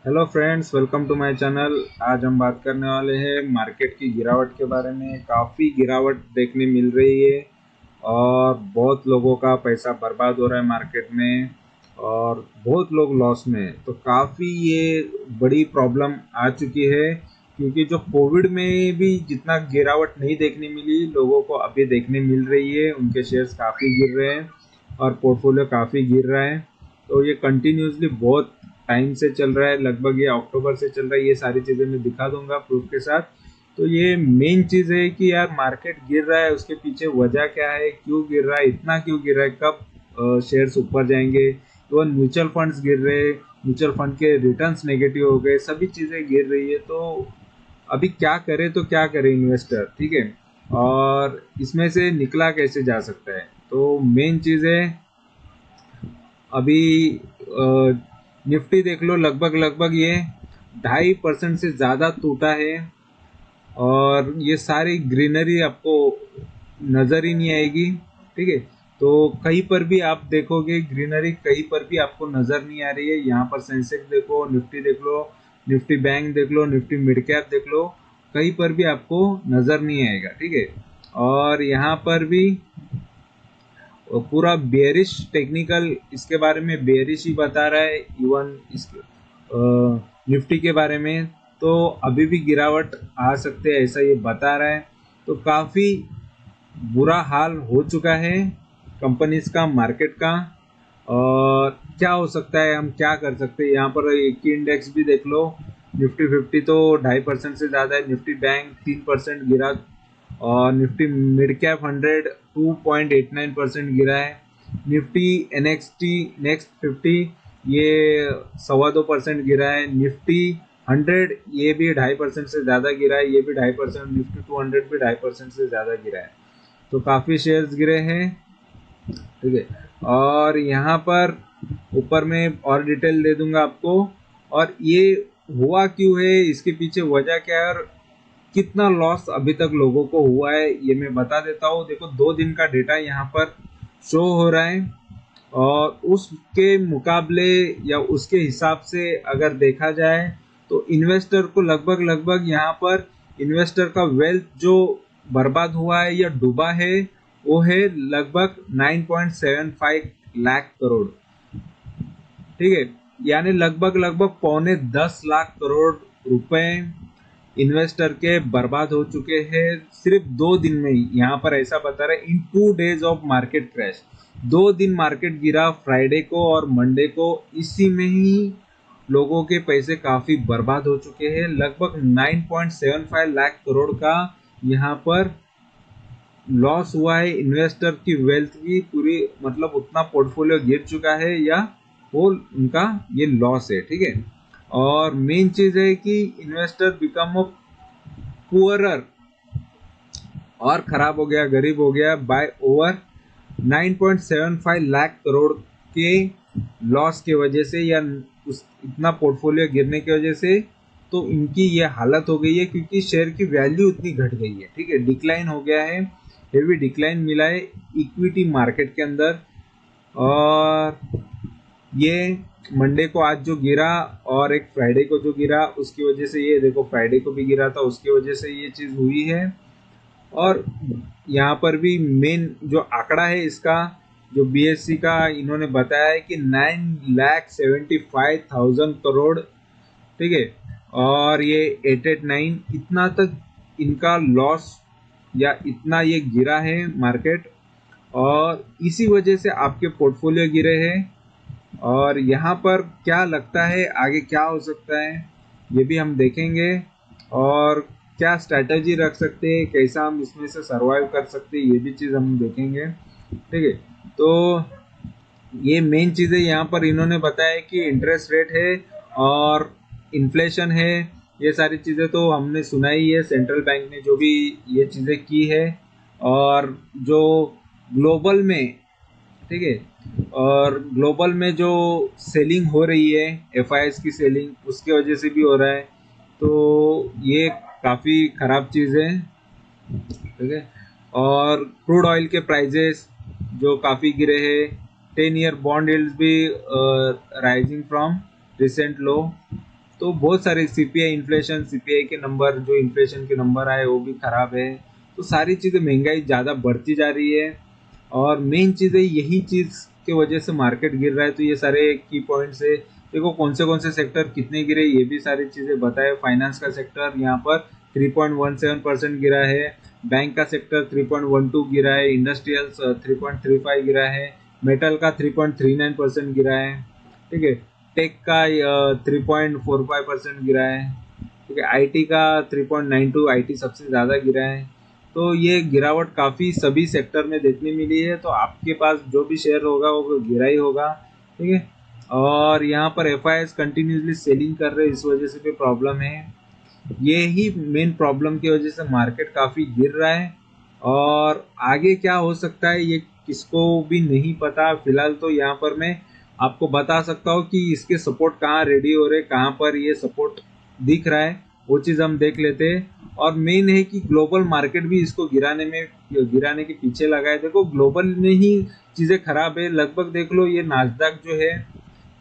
Hello friends, welcome to my channel. आज हम बात करने वाले हैं मार्केट की गिरावट के बारे में। काफ़ी गिरावट देखने मिल रही है और बहुत लोगों का पैसा बर्बाद हो रहा है मार्केट में और बहुत लोग लॉस में हैं। तो काफ़ी ये बड़ी प्रॉब्लम आ चुकी है क्योंकि जो कोविड में भी जितना गिरावट नहीं देखने मिली लोगों को अभी देखने मिल रही है। उनके शेयर्स काफ़ी गिर रहे हैं और पोर्टफोलियो काफ़ी गिर रहा है। तो ये कंटिन्यूसली बहुत टाइम से चल रहा है, लगभग ये अक्टूबर से चल रहा है। ये सारी चीज़ें मैं दिखा दूंगा प्रूफ के साथ। तो ये मेन चीज़ है कि यार मार्केट गिर रहा है, उसके पीछे वजह क्या है, क्यों गिर रहा है, इतना क्यों गिर रहा है, कब शेयर्स ऊपर जाएंगे। इवन म्यूचुअल फंड्स गिर रहे, म्यूचुअल फंड के रिटर्न्स नेगेटिव हो गए, सभी चीज़ें गिर रही है। तो अभी क्या करे तो क्या करे इन्वेस्टर, ठीक है, और इसमें से निकला कैसे जा सकता है। तो मेन चीज़ है अभी निफ्टी देख लो, लगभग लगभग ये 2.5% से ज़्यादा टूटा है और ये सारी ग्रीनरी आपको नज़र ही नहीं आएगी, ठीक है। तो कहीं पर भी आप देखोगे ग्रीनरी कहीं पर भी आपको नज़र नहीं आ रही है। यहाँ पर सेंसेक्स देखो, निफ्टी देख लो, निफ्टी बैंक देख लो, निफ्टी मिड कैप देख लो, कहीं पर भी आपको नज़र नहीं आएगा, ठीक है। और यहाँ पर भी पूरा बेयरिश टेक्निकल इसके बारे में बेयरिश ही बता रहा है। इवन इसके निफ्टी के बारे में तो अभी भी गिरावट आ सकते हैं ऐसा ये बता रहा है। तो काफ़ी बुरा हाल हो चुका है कंपनीज का, मार्केट का। और क्या हो सकता है, हम क्या कर सकते हैं। यहाँ पर एक ही इंडेक्स भी देख लो, निफ्टी 50 तो 2.5% से ज़्यादा है, निफ्टी बैंक 3% गिरा और निफ्टी मिड कैप 100 2.89% गिरा है। निफ्टी एनएक्सटी नेक्स्ट 50 ये 2.25% गिरा है। निफ्टी 100 ये भी 2.5% से ज़्यादा गिरा है, ये भी 2.5%। निफ्टी 200 भी 2.5% से ज़्यादा गिरा है। तो काफ़ी शेयर्स गिरे हैं, ठीक है। और यहाँ पर ऊपर में और डिटेल दे दूंगा आपको। और ये हुआ क्यों है, इसके पीछे वजह क्या है और कितना लॉस अभी तक लोगों को हुआ है, ये मैं बता देता हूँ। देखो 2 दिन का डेटा यहाँ पर शो हो रहा है और उसके मुकाबले या उसके हिसाब से अगर देखा जाए तो इन्वेस्टर को लगभग लगभग यहाँ पर इन्वेस्टर का वेल्थ जो बर्बाद हुआ है या डूबा है वो है लगभग 9.75 लाख करोड़, ठीक है। यानी लगभग लगभग पौने 10 लाख करोड़ रुपए इन्वेस्टर के बर्बाद हो चुके हैं सिर्फ 2 दिन में ही। यहाँ पर ऐसा बता रहा है इन 2 days ऑफ मार्केट क्रैश। 2 दिन मार्केट गिरा, फ्राइडे को और मंडे को, इसी में ही लोगों के पैसे काफी बर्बाद हो चुके हैं। लगभग 9.75 लाख करोड़ का यहाँ पर लॉस हुआ है। इन्वेस्टर की वेल्थ की पूरी, मतलब उतना पोर्टफोलियो गिर चुका है या वो उनका ये लॉस है, ठीक है। और मेन चीज है कि इन्वेस्टर बिकम अ पुअरर और खराब हो गया, गरीब हो गया बाय ओवर 9.75 लाख करोड़ के लॉस की वजह से या उस इतना पोर्टफोलियो गिरने की वजह से। तो इनकी ये हालत हो गई है क्योंकि शेयर की वैल्यू इतनी घट गई है, ठीक है, डिक्लाइन हो गया है, हेवी डिक्लाइन मिला है इक्विटी मार्केट के अंदर। और ये मंडे को आज जो गिरा और एक फ्राइडे को जो गिरा उसकी वजह से, ये देखो फ्राइडे को भी गिरा था, उसकी वजह से ये चीज़ हुई है। और यहाँ पर भी मेन जो आंकड़ा है इसका, जो बीएससी का इन्होंने बताया है कि 9,75,000 करोड़, ठीक है। और ये 889 इतना तक इनका लॉस या इतना ये गिरा है मार्केट। और इसी वजह से आपके पोर्टफोलियो गिरे हैं। और यहाँ पर क्या लगता है आगे क्या हो सकता है ये भी हम देखेंगे और क्या स्ट्रैटेजी रख सकते हैं, कैसा हम इसमें से सरवाइव कर सकते हैं, ये भी चीज़ हम देखेंगे, ठीक है। तो ये मेन चीज़ें यहाँ पर इन्होंने बताया कि इंटरेस्ट रेट है और इन्फ्लेशन है। ये सारी चीज़ें तो हमने सुना ही है, सेंट्रल बैंक ने जो भी ये चीज़ें की है। और जो ग्लोबल में, ठीक है, और ग्लोबल में जो सेलिंग हो रही है एफआईएस की सेलिंग, उसकी वजह से भी हो रहा है। तो ये काफ़ी ख़राब चीज़ है, ठीक है। और क्रूड ऑयल के प्राइजेस जो काफ़ी गिरे हैं, 10 ईयर बॉन्ड यील्ड्स भी राइजिंग फ्रॉम रिसेंट लो, तो बहुत सारे सीपीआई इन्फ्लेशन, सीपीआई के नंबर, जो इन्फ्लेशन के नंबर आए वो भी खराब है। तो सारी चीजें, महंगाई ज्यादा बढ़ती जा रही है और मेन चीज है, यही चीज के वजह से मार्केट गिर रहा है। तो ये सारे की पॉइंट्स है। देखो कौन से सेक्टर कितने गिरे, ये भी सारी चीजें बताए। फाइनेंस का सेक्टर यहाँ पर 3.17% गिरा है, बैंक का सेक्टर 3.12 गिरा है, इंडस्ट्रियल्स 3.35 गिरा है, मेटल का 3.39% गिरा है, ठीक है, टेक का 3.45% गिरा है, ठीक है, आईटी का 3.92, आईटी सबसे ज्यादा गिरा है। तो ये गिरावट काफी सभी सेक्टर में देखने मिली है। तो आपके पास जो भी शेयर होगा वो गिरा ही होगा, ठीक है। और यहाँ पर एफआईएस कंटिन्यूसली सेलिंग कर रहे हैं, इस वजह से भी प्रॉब्लम है। ये ही मेन प्रॉब्लम की वजह से मार्केट काफी गिर रहा है। और आगे क्या हो सकता है ये किसको भी नहीं पता। फिलहाल तो यहाँ पर मैं आपको बता सकता हूँ कि इसके सपोर्ट कहाँ रेडी हो रहे, कहाँ पर ये सपोर्ट दिख रहा है, वो चीज हम देख लेते हैं। और मेन है कि ग्लोबल मार्केट भी इसको गिराने के पीछे लगा है। देखो ग्लोबल में ही चीजें खराब है। लगभग देख लो ये नास्डैक जो है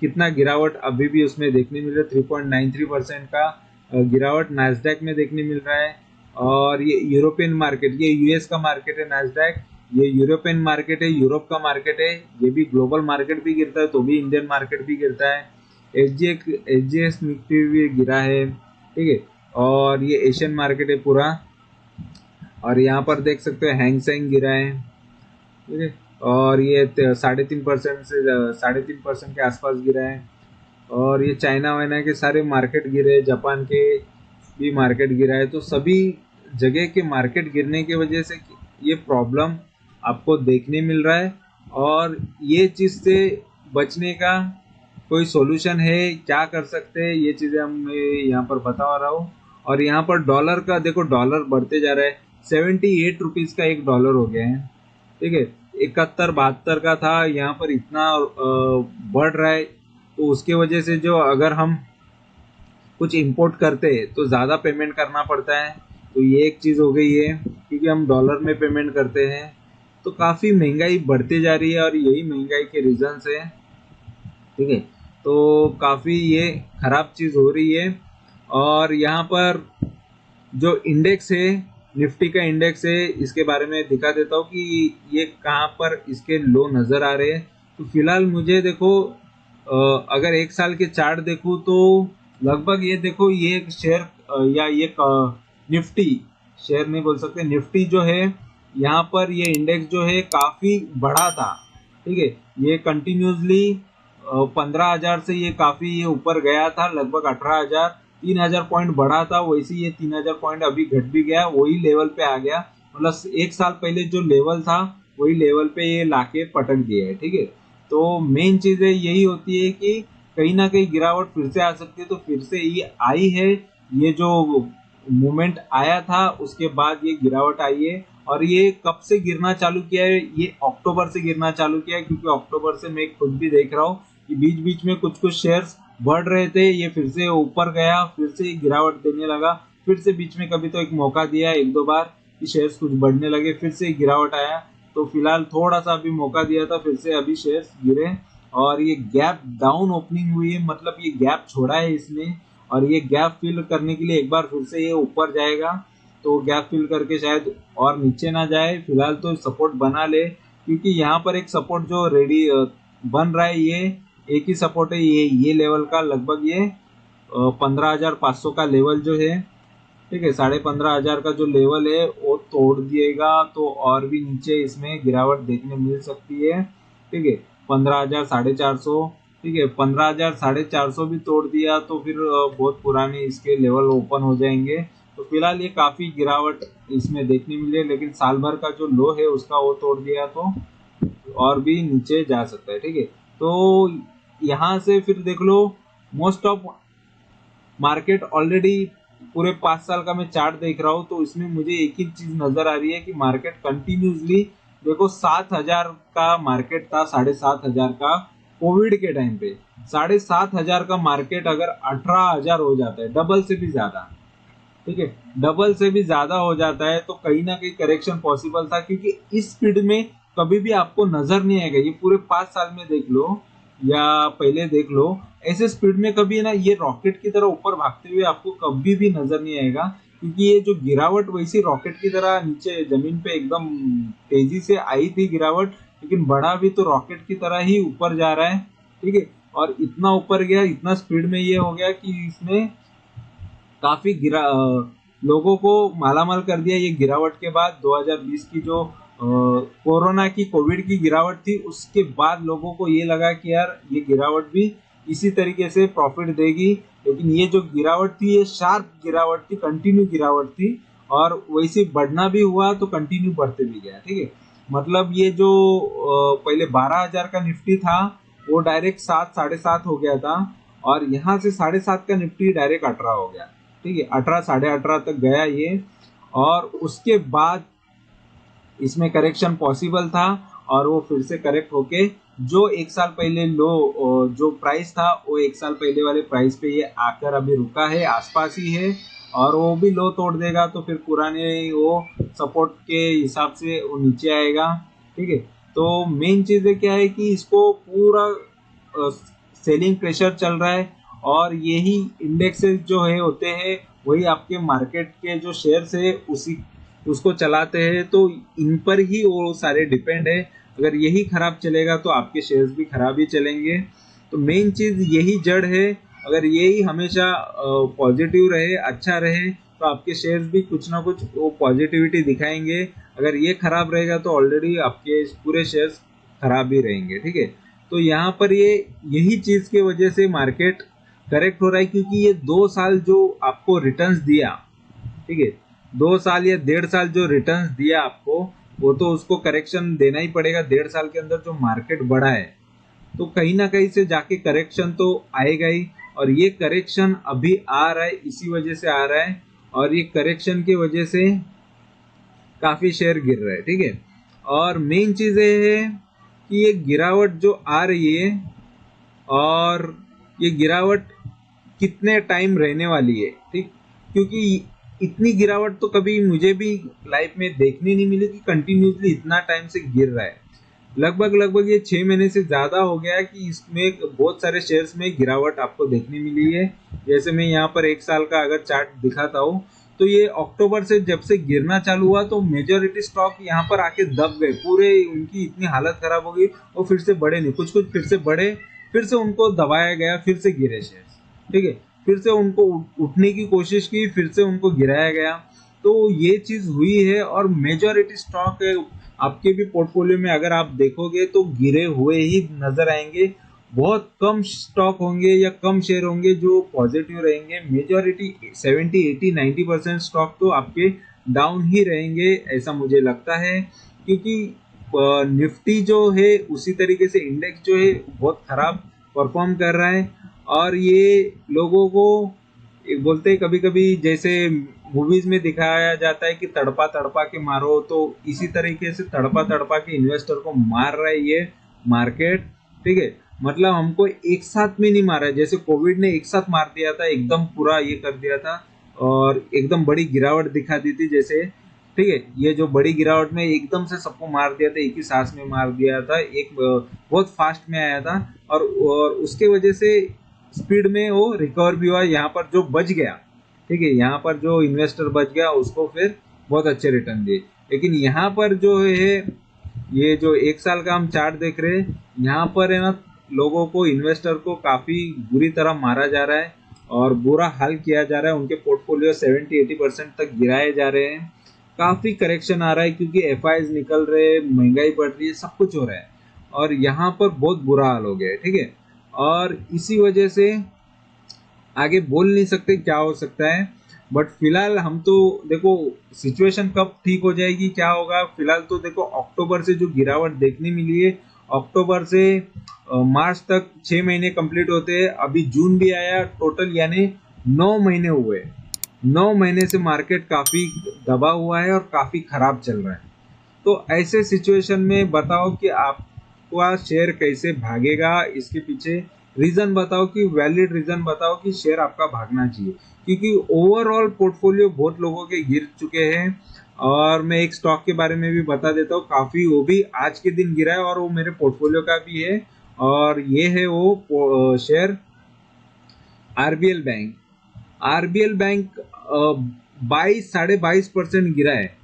कितना गिरावट अभी भी उसमें देखने मिल रहा है, 3.93% का गिरावट नास्डैक में देखने मिल रहा है। और ये यूरोपियन मार्केट, ये यूएस का मार्केट है नास्डैक, ये यूरोपियन मार्केट है, यूरोप का मार्केट है। ये भी ग्लोबल मार्केट भी गिरता है तो भी इंडियन मार्केट भी गिरता है। एसजीएक्स निफ्टी भी गिरा है, ठीक है। और ये एशियन मार्केट है पूरा। और यहाँ पर देख सकते हो हैंगसेंग गिरा है, ठीक है। और ये 3.5% से 3.5% के आसपास गिरा है। और ये चाइना वाइना के सारे मार्केट गिरे, जापान के भी मार्केट गिरा है। तो सभी जगह के मार्केट गिरने की वजह से ये प्रॉब्लम आपको देखने मिल रहा है। और ये चीज से बचने का कोई सॉल्यूशन है, क्या कर सकते हैं, ये चीजें हम मैं यहाँ पर बता रहा हूँ। और यहाँ पर डॉलर का देखो, डॉलर बढ़ते जा रहा है, 78 रुपीज का एक डॉलर हो गया है, ठीक है। 71-72 का था, यहाँ पर इतना बढ़ रहा है। तो उसके वजह से जो अगर हम कुछ इंपोर्ट करते हैं तो ज़्यादा पेमेंट करना पड़ता है। तो ये एक चीज़ हो गई है, क्योंकि हम डॉलर में पेमेंट करते हैं। तो काफ़ी महंगाई बढ़ती जा रही है और यही महंगाई के रीजन है, ठीक है। तो काफ़ी ये खराब चीज़ हो रही है। और यहाँ पर जो इंडेक्स है, निफ्टी का इंडेक्स है, इसके बारे में दिखा देता हूँ कि ये कहाँ पर इसके लो नज़र आ रहे हैं। तो फिलहाल मुझे देखो, अगर एक साल के चार्ट देखूँ तो लगभग ये देखो, ये एक शेयर या ये निफ्टी, शेयर नहीं बोल सकते, निफ्टी जो है, यहाँ पर ये इंडेक्स जो है काफ़ी बड़ा था, ठीक है। ये कंटिन्यूसली 15,000 से ये काफ़ी ये ऊपर गया था, लगभग 18,000, 3,000 पॉइंट बढ़ा था। वैसे ये 3,000 पॉइंट अभी घट भी गया, वही लेवल पे आ गया। मतलब एक साल पहले जो लेवल था वही लेवल पे ये लाके पटक दिया है, ठीक है। तो मेन चीज़ है यही होती है कि कहीं ना कहीं गिरावट फिर से आ सकती है। तो फिर से ये आई है, ये जो मूवमेंट आया था उसके बाद ये गिरावट आई है। और ये कब से गिरना चालू किया है, ये अक्टूबर से गिरना चालू किया है। क्योंकि अक्टूबर से मैं खुद भी देख रहा हूँ कि बीच बीच में कुछ कुछ शेयर्स बढ़ रहे थे, ये फिर से ऊपर गया, फिर से गिरावट देने लगा, फिर से बीच में कभी तो एक मौका दिया एक दो बार कि शेयर्स कुछ बढ़ने लगे, फिर से गिरावट आया। तो फिलहाल थोड़ा सा अभी मौका दिया था, फिर से अभी शेयर्स गिरे। और ये गैप डाउन ओपनिंग हुई है, मतलब ये गैप छोड़ा है इसने। और ये गैप फिल करने के लिए एक बार फिर से ये ऊपर जाएगा, तो गैप फिल करके शायद और नीचे ना जाए। फिलहाल तो सपोर्ट बना ले, क्योंकि यहाँ पर एक सपोर्ट जो रेडी बन रहा है, ये एक ही सपोर्ट है, ये लेवल का, लगभग ये 15,500 का लेवल जो है, ठीक है, 15,500 का जो लेवल है वो तोड़ दिएगा तो और भी नीचे इसमें गिरावट देखने मिल सकती है, ठीक है। 15,000, 450, ठीक है, 15,000, 450 भी तोड़ दिया तो फिर बहुत पुराने इसके लेवल ओपन हो जाएंगे। तो फिलहाल ये काफी गिरावट इसमें देखने मिली है, लेकिन साल भर का जो लो है उसका वो तोड़ दिया तो और भी नीचे जा सकता है, ठीक है। तो यहाँ से फिर देख लो, मोस्ट ऑफ मार्केट ऑलरेडी पूरे 5 साल का मैं चार्ट देख रहा हूँ, तो इसमें मुझे एक ही चीज नजर आ रही है कि मार्केट कंटिन्यूसली, देखो 7,000 का मार्केट था, 7,500 का कोविड के टाइम पे, 7,500 का मार्केट अगर 18,000 हो जाता है, डबल से भी ज्यादा, ठीक है, डबल से भी ज्यादा हो जाता है, तो कहीं ना कहीं करेक्शन पॉसिबल था। क्योंकि इस स्पीड में कभी भी आपको नजर नहीं आएगा, ये पूरे 5 साल में देख लो या पहले देख लो, ऐसे स्पीड में कभी ना ये रॉकेट की तरह ऊपर भागते हुए आपको कभी भी नजर नहीं आएगा, क्योंकि ये जो गिरावट वैसी रॉकेट की तरह नीचे जमीन पे एकदम तेजी से आई थी गिरावट, लेकिन बढ़ा भी तो रॉकेट की तरह ही ऊपर जा रहा है। ठीक है, और इतना ऊपर गया, इतना स्पीड में ये हो गया कि इसने काफी लोगों को मालामाल कर दिया। ये गिरावट के बाद 2020 की जो कोरोना की कोविड की गिरावट थी, उसके बाद लोगों को ये लगा कि यार ये गिरावट भी इसी तरीके से प्रॉफिट देगी। लेकिन ये जो गिरावट थी ये शार्प गिरावट थी, कंटिन्यू गिरावट थी, और वैसे बढ़ना भी हुआ तो कंटिन्यू बढ़ते भी गया। ठीक है, मतलब ये जो पहले 12,000 का निफ्टी था वो डायरेक्ट 7 7.5 हो गया था, और यहाँ से 7.5 का निफ्टी डायरेक्ट 18 हो गया। ठीक है, 18 18.5 तक गया ये, और उसके बाद इसमें करेक्शन पॉसिबल था, और वो फिर से करेक्ट होके जो एक साल पहले लो जो प्राइस था वो एक साल पहले वाले प्राइस पे ये आकर अभी रुका है, आसपास ही है, और वो भी लो तोड़ देगा तो फिर पुराने वो सपोर्ट के हिसाब से वो नीचे आएगा। ठीक है, तो मेन चीज है क्या है कि इसको पूरा सेलिंग प्रेशर चल रहा है, और यही इंडेक्सेस जो है होते हैं वही आपके मार्केट के जो शेयर्स है उसी उसको चलाते हैं, तो इन पर ही वो सारे डिपेंड है। अगर यही खराब चलेगा तो आपके शेयर्स भी खराब ही चलेंगे। तो मेन चीज यही जड़ है, अगर यही हमेशा पॉजिटिव रहे, अच्छा रहे, तो आपके शेयर्स भी कुछ ना कुछ वो पॉजिटिविटी दिखाएंगे। अगर ये खराब रहेगा तो ऑलरेडी आपके पूरे शेयर्स खराब ही रहेंगे। ठीक है, तो यहाँ पर ये यही चीज के वजह से मार्केट करेक्ट हो रहा है, क्योंकि ये 2 साल जो आपको रिटर्न्स दिया, ठीक है, 2 साल या 1.5 साल जो रिटर्न्स दिया आपको, वो तो उसको करेक्शन देना ही पड़ेगा। 1.5 साल के अंदर जो मार्केट बढ़ा है तो कहीं ना कहीं से जाके करेक्शन तो आएगा ही, और ये करेक्शन अभी आ रहा है, इसी वजह से आ रहा है, और ये करेक्शन की वजह से काफी शेयर गिर रहा है। ठीक है, और मेन चीज ये है कि ये गिरावट जो आ रही है, और ये गिरावट कितने टाइम रहने वाली है। ठीक, क्योंकि इतनी गिरावट तो कभी मुझे भी लाइफ में देखने नहीं मिली कि कंटिन्यूसली इतना टाइम से गिर रहा है। लगभग लगभग ये 6 महीने से ज्यादा हो गया है कि इसमें बहुत सारे शेयर्स में गिरावट आपको देखने मिली है। जैसे मैं यहाँ पर एक साल का अगर चार्ट दिखाता हूँ, तो ये अक्टूबर से जब से गिरना चालू हुआ तो मेजोरिटी स्टॉक यहाँ पर आके दब गए पूरे, उनकी इतनी हालत खराब हो गई, वो फिर से बढ़े नहीं, कुछ कुछ फिर से बढ़े, फिर से उनको दबाया गया, फिर से गिरे शेयर। ठीक है, फिर से उनको उठने की कोशिश की, फिर से उनको गिराया गया। तो ये चीज हुई है, और मेजोरिटी स्टॉक आपके भी पोर्टफोलियो में अगर आप देखोगे तो गिरे हुए ही नजर आएंगे। बहुत कम स्टॉक होंगे या कम शेयर होंगे जो पॉजिटिव रहेंगे। मेजोरिटी 70 80 90% स्टॉक तो आपके डाउन ही रहेंगे, ऐसा मुझे लगता है। क्योंकि निफ्टी जो है उसी तरीके से इंडेक्स जो है बहुत खराब परफॉर्म कर रहा है, और ये लोगों को बोलते हैं कभी कभी, जैसे मूवीज में दिखाया जाता है कि तड़पा तड़पा के मारो, तो इसी तरीके से तड़पा तड़पा के इन्वेस्टर को मार रहा है ये मार्केट। ठीक है, मतलब हमको एक साथ में नहीं मारा है, जैसे कोविड ने एक साथ मार दिया था, एकदम पूरा ये कर दिया था, और एकदम बड़ी गिरावट दिखा दी थी जैसे। ठीक है, ये जो बड़ी गिरावट में एकदम से सबको मार दिया था, एक ही सांस में मार दिया था, एक बहुत फास्ट में आया था, और उसके वजह से स्पीड में वो रिकवर भी हुआ। यहाँ पर जो बच गया, ठीक है, यहाँ पर जो इन्वेस्टर बच गया उसको फिर बहुत अच्छे रिटर्न दिए। लेकिन यहाँ पर जो है, ये जो एक साल का हम चार्ट देख रहे हैं, यहाँ पर है ना, लोगों को, इन्वेस्टर को काफी बुरी तरह मारा जा रहा है, और बुरा हाल किया जा रहा है। उनके पोर्टफोलियो 70 80% तक गिराए जा रहे हैं। काफी करेक्शन आ रहा है, क्योंकि एफआईज निकल रहे हैं, महंगाई बढ़ रही है, सब कुछ हो रहा है, और यहाँ पर बहुत बुरा हाल हो गया है। ठीक है, और इसी वजह से आगे बोल नहीं सकते क्या हो सकता है, बट फिलहाल हम तो देखो सिचुएशन कब ठीक हो जाएगी, क्या होगा। फिलहाल तो देखो अक्टूबर से जो गिरावट देखने मिली है, अक्टूबर से मार्च तक 6 महीने कंप्लीट होते हैं, अभी जून भी आया टोटल, यानी 9 महीने हुए। 9 महीने से मार्केट काफी दबा हुआ है और काफी खराब चल रहा है। तो ऐसे सिचुएशन में बताओ कि आपका शेयर कैसे भागेगा, इसके पीछे रीजन बताओ, कि वैलिड रीजन बताओ कि शेयर आपका भागना चाहिए। क्योंकि ओवरऑल पोर्टफोलियो बहुत लोगों के गिर चुके हैं, और मैं एक स्टॉक के बारे में भी बता देता हूँ, काफी वो भी आज के दिन गिरा है, और वो मेरे पोर्टफोलियो का भी है, और ये है वो share RBL bank. RBL bank 22-22.5% गिरा है,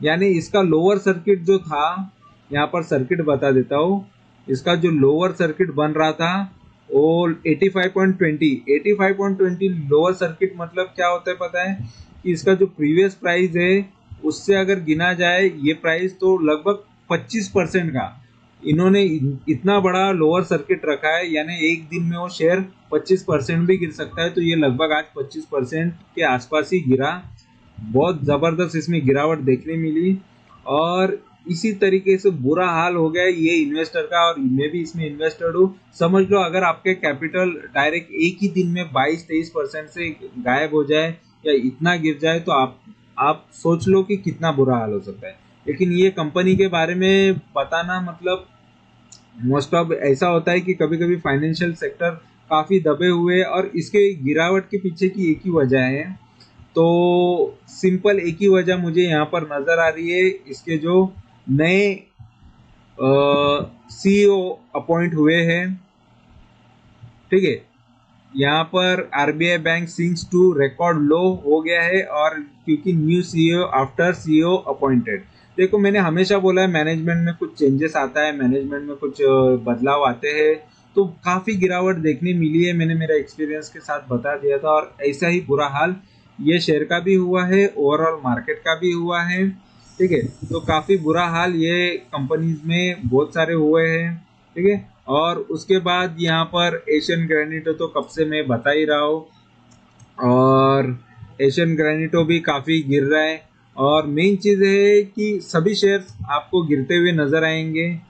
यानी इसका लोअर सर्किट जो था, यहाँ पर सर्किट बता देता हूँ, इसका जो लोअर सर्किट बन रहा था वो 85.20 लोअर सर्किट मतलब क्या होता है पता है कि इसका जो प्रीवियस प्राइस है उससे अगर गिना जाए ये प्राइस तो लगभग 25% का इन्होंने इतना बड़ा लोअर सर्किट रखा है, यानी एक दिन में वो शेयर 25% भी गिर सकता है। तो ये लगभग आज 25% के आसपास ही गिरा, बहुत जबरदस्त इसमें गिरावट देखने मिली। और इसी तरीके से बुरा हाल हो गया ये इन्वेस्टर का, और मैं भी इसमें इन्वेस्टेड हूँ। समझ लो अगर आपके कैपिटल डायरेक्ट एक ही दिन में 22-23% से गायब हो जाए या इतना गिर जाए तो आप सोच लो कि कितना बुरा हाल हो सकता है। लेकिन ये कंपनी के बारे में बताना मतलब मोस्ट ऑफ ऐसा होता है कि कभी कभी फाइनेंशियल सेक्टर काफी दबे हुए और इसके गिरावट के पीछे की एक ही वजह है। तो सिंपल एक ही वजह मुझे यहाँ पर नजर आ रही है, इसके जो नए सीईओ अपॉइंट हुए हैं, ठीक है। यहाँ पर RBI bank sinks to record low हो गया है, और क्योंकि new CEO after CEO appointed. देखो मैंने हमेशा बोला है मैनेजमेंट में कुछ चेंजेस आता है, मैनेजमेंट में कुछ बदलाव आते हैं तो काफी गिरावट देखने मिली है। मैंने मेरा एक्सपीरियंस के साथ बता दिया था, और ऐसा ही बुरा हाल ये शेयर का भी हुआ है, ओवरऑल मार्केट का भी हुआ है, ठीक है। तो काफी बुरा हाल ये कंपनीज में बहुत सारे हुए हैं, ठीक है। और उसके बाद यहाँ पर एशियन ग्रेनिटो तो कब से मैं बता ही रहा हूँ, और एशियन ग्रेनिटो भी काफी गिर रहा है। और मेन चीज है कि सभी शेयर्स आपको गिरते हुए नजर आएंगे।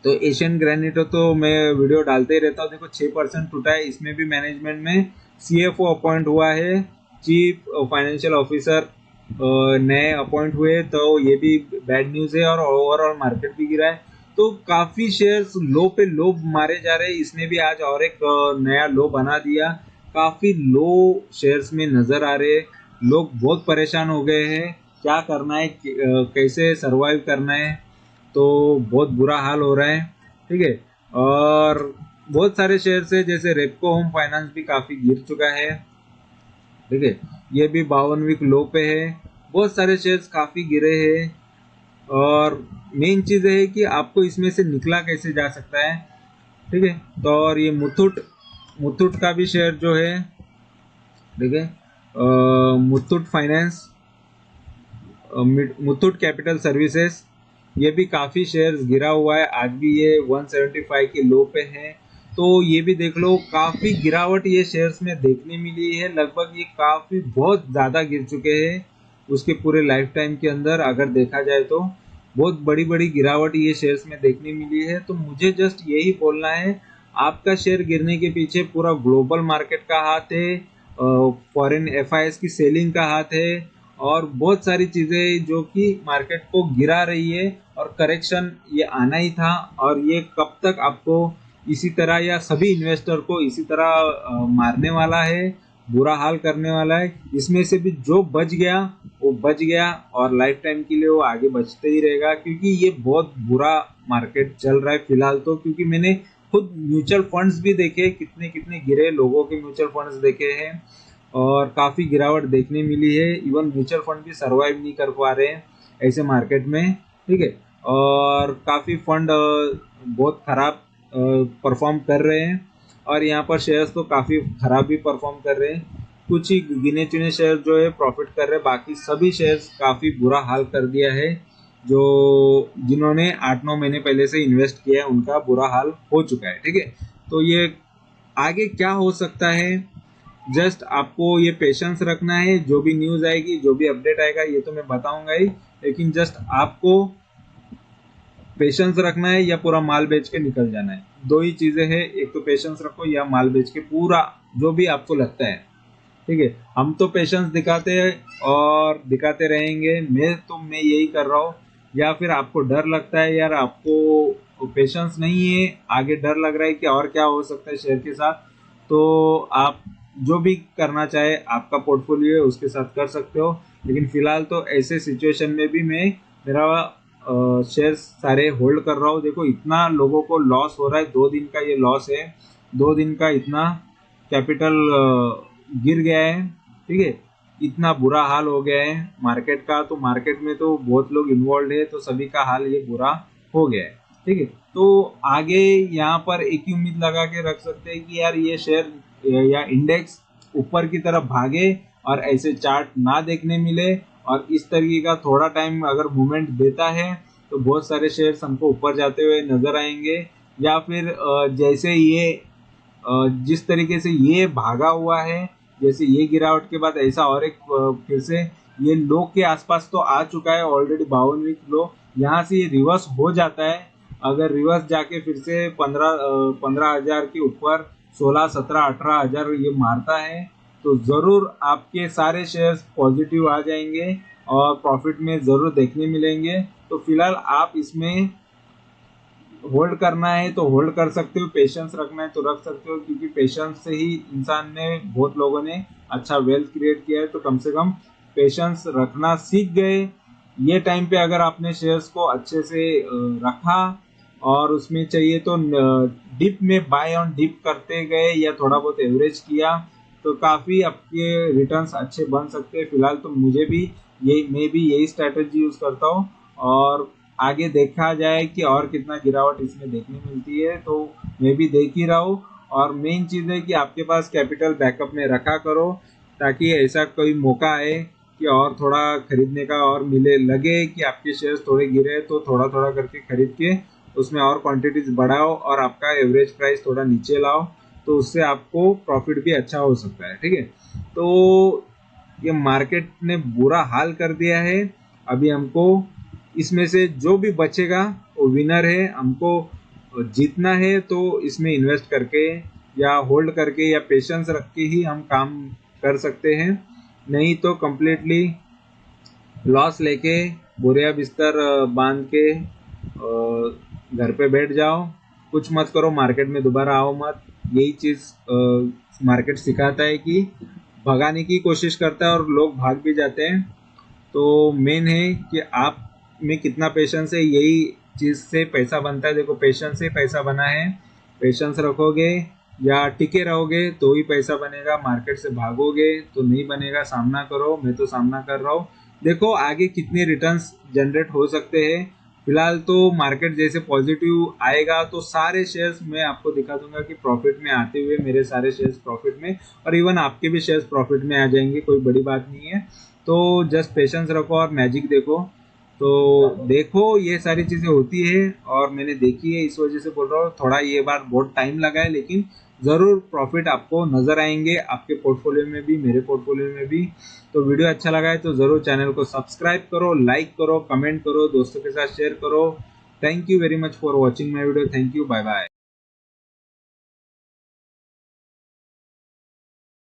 तो एशियन ग्रेनिटो तो मैं वीडियो डालते ही रहता हूँ। देखो 6% टूटा है, इसमें भी मैनेजमेंट में सीएफओ अपॉइंट हुआ है, चीफ फाइनेंशियल ऑफिसर नए अपॉइंट हुए, तो ये भी बैड न्यूज है। और ओवरऑल मार्केट भी गिरा है, तो काफी शेयर्स लो पे लो मारे जा रहे हैं। इसने भी आज और एक नया लो बना दिया, काफी लो शेयर्स में नजर आ रहे हैं। लोग बहुत परेशान हो गए हैं, क्या करना है, कैसे सरवाइव करना है, तो बहुत बुरा हाल हो रहा है, ठीक है। और बहुत सारे शेयर्स है जैसे रेपको होम फाइनेंस भी काफी गिर चुका है, ठीक है। ये भी 52 वीक लो पे है, बहुत सारे शेयर्स काफी गिरे हैं। और मेन चीज है कि आपको इसमें से निकला कैसे जा सकता है, ठीक है। तो और ये मुथूट मुथूट का भी शेयर जो है, ठीक है, Muthoot finance, Muthoot capital services, ये भी काफी शेयर्स गिरा हुआ है, आज भी ये 175 के लो पे है। तो ये भी देख लो काफी गिरावट ये शेयर्स में देखने मिली है, लगभग ये काफी बहुत ज्यादा गिर चुके हैं उसके पूरे लाइफ टाइम के अंदर। अगर देखा जाए तो बहुत बड़ी बड़ी गिरावट ये शेयर्स में देखने मिली है। तो मुझे जस्ट यही बोलना है, आपका शेयर गिरने के पीछे पूरा ग्लोबल मार्केट का हाथ है, फॉरेन एफआईएस की सेलिंग का हाथ है, और बहुत सारी चीजें जो कि मार्केट को गिरा रही है। और करेक्शन ये आना ही था, और ये कब तक आपको इसी तरह या सभी इन्वेस्टर को इसी तरह मारने वाला है, बुरा हाल करने वाला है। इसमें से भी जो बच गया वो बच गया, और लाइफ टाइम के लिए वो आगे बचते ही रहेगा, क्योंकि ये बहुत बुरा मार्केट चल रहा है फिलहाल तो। क्योंकि मैंने खुद म्यूचुअल फंड्स भी देखे, कितने कितने गिरे लोगों के म्यूचुअल फंड्स देखे हैं, और काफी गिरावट देखने मिली है। इवन म्यूचुअल फंड भी सरवाइव नहीं कर पा रहे हैं ऐसे मार्केट में, ठीक है। और काफी फंड बहुत खराब परफॉर्म कर रहे हैं, और यहाँ पर शेयर्स तो काफी खराब भी परफॉर्म कर रहे हैं। कुछ ही गिने चुने शेयर जो है प्रॉफिट कर रहे हैं, बाकी सभी शेयर्स काफी बुरा हाल कर दिया है। जो जिन्होंने 8-9 महीने पहले से इन्वेस्ट किया है उनका बुरा हाल हो चुका है, ठीक है। तो ये आगे क्या हो सकता है, जस्ट आपको ये पेशेंस रखना है। जो भी न्यूज आएगी, जो भी अपडेट आएगा, ये तो मैं बताऊंगा ही, लेकिन जस्ट आपको पेशेंस रखना है या पूरा माल बेच के निकल जाना है। दो ही चीजें हैं, एक तो पेशेंस रखो या माल बेच के पूरा जो भी आपको लगता है, ठीक है। हम तो पेशेंस दिखाते हैं और दिखाते रहेंगे, मैं यही कर रहा हूँ। या फिर आपको डर लगता है, यार आपको पेशेंस नहीं है, आगे डर लग रहा है कि और क्या हो सकता है शेयर के साथ, तो आप जो भी करना चाहे आपका पोर्टफोलियो है उसके साथ कर सकते हो। लेकिन फिलहाल तो ऐसे सिचुएशन में भी मैं मेरा शेयर्स सारे होल्ड कर रहा हूँ। देखो इतना लोगों को लॉस हो रहा है, 2 दिन का ये लॉस है, 2 दिन का इतना कैपिटल गिर गया है, ठीक है, इतना बुरा हाल हो गया है मार्केट का। तो मार्केट में तो बहुत लोग इन्वॉल्व है, तो सभी का हाल ये बुरा हो गया है, ठीक है। तो आगे यहाँ पर एक ही उम्मीद लगा के रख सकते हैं कि यार ये शेयर या इंडेक्स ऊपर की तरफ भागे और ऐसे चार्ट ना देखने मिले, और इस तरीके का थोड़ा टाइम अगर मूवमेंट देता है तो बहुत सारे शेयर्स हमको ऊपर जाते हुए नजर आएंगे। या फिर जैसे ये जिस तरीके से ये भागा हुआ है, जैसे ये गिरावट के बाद ऐसा और एक फिर से ये लो के आसपास तो आ चुका है ऑलरेडी, 52 वीक लो, यहाँ से ये रिवर्स हो जाता है। अगर रिवर्स जाके फिर से 15,000 के ऊपर 16, 17, 18,000 ये मारता है तो जरूर आपके सारे शेयर्स पॉजिटिव आ जाएंगे और प्रॉफिट में जरूर देखने मिलेंगे। तो फिलहाल आप इसमें होल्ड करना है तो होल्ड कर सकते हो, पेशेंस रखना है तो रख सकते हो, क्योंकि पेशेंस से ही इंसान ने, बहुत लोगों ने अच्छा वेल्थ क्रिएट किया है। तो कम से कम पेशेंस रखना सीख गए। ये टाइम पे अगर आपने शेयर्स को अच्छे से रखा और उसमें चाहिए तो डिप में बाय ऑन डिप करते गए या थोड़ा बहुत एवरेज किया तो काफी आपके रिटर्न्स अच्छे बन सकते हैं। फिलहाल तो मैं भी यही स्ट्रेटेजी यूज करता हूँ, और आगे देखा जाए कि और कितना गिरावट इसमें देखने मिलती है तो मैं भी देख ही रहा हूँ। और मेन चीज़ है कि आपके पास कैपिटल बैकअप में रखा करो, ताकि ऐसा कोई मौका आए कि और थोड़ा खरीदने का और मिले, लगे कि आपके शेयर्स थोड़े गिरे तो थोड़ा थोड़ा करके खरीद के उसमें और क्वांटिटीज बढ़ाओ और आपका एवरेज प्राइस थोड़ा नीचे लाओ, तो उससे आपको प्रॉफिट भी अच्छा हो सकता है, ठीक है। तो ये मार्केट ने बुरा हाल कर दिया है। अभी हमको इसमें से जो भी बचेगा वो विनर है, हमको जीतना है तो इसमें इन्वेस्ट करके या होल्ड करके या पेशेंस रख के ही हम काम कर सकते हैं, नहीं तो कम्प्लीटली लॉस लेके बोरिया बिस्तर बांध के घर पे बैठ जाओ, कुछ मत करो, मार्केट में दोबारा आओ मत। यही चीज मार्केट सिखाता है कि भगाने की कोशिश करता है और लोग भाग भी जाते हैं। तो मेन है कि आप में कितना पेशेंस है, यही चीज से पैसा बनता है। देखो पेशेंस से पैसा बना है, पेशेंस रखोगे या टिके रहोगे तो ही पैसा बनेगा, मार्केट से भागोगे तो नहीं बनेगा। सामना करो, मैं तो सामना कर रहा हूँ। देखो आगे कितने रिटर्न्स जनरेट हो सकते हैं। फिलहाल तो मार्केट जैसे पॉजिटिव आएगा तो सारे शेयर्स मैं आपको दिखा दूंगा कि प्रॉफिट में आते हुए, मेरे सारे शेयर्स प्रॉफिट में, और इवन आपके भी शेयर्स प्रॉफिट में आ जाएंगे, कोई बड़ी बात नहीं है। तो जस्ट पेशेंस रखो और मैजिक देखो। तो देखो ये सारी चीजें होती है और मैंने देखी है, इस वजह से बोल रहा हूँ। थोड़ा ये बार बहुत टाइम लगा है, लेकिन जरूर प्रॉफिट आपको नजर आएंगे, आपके पोर्टफोलियो में भी, मेरे पोर्टफोलियो में भी। तो वीडियो अच्छा लगा है तो जरूर चैनल को सब्सक्राइब करो, लाइक करो, कमेंट करो, दोस्तों के साथ शेयर करो। Thank you very much for watching my video. Thank you, bye bye.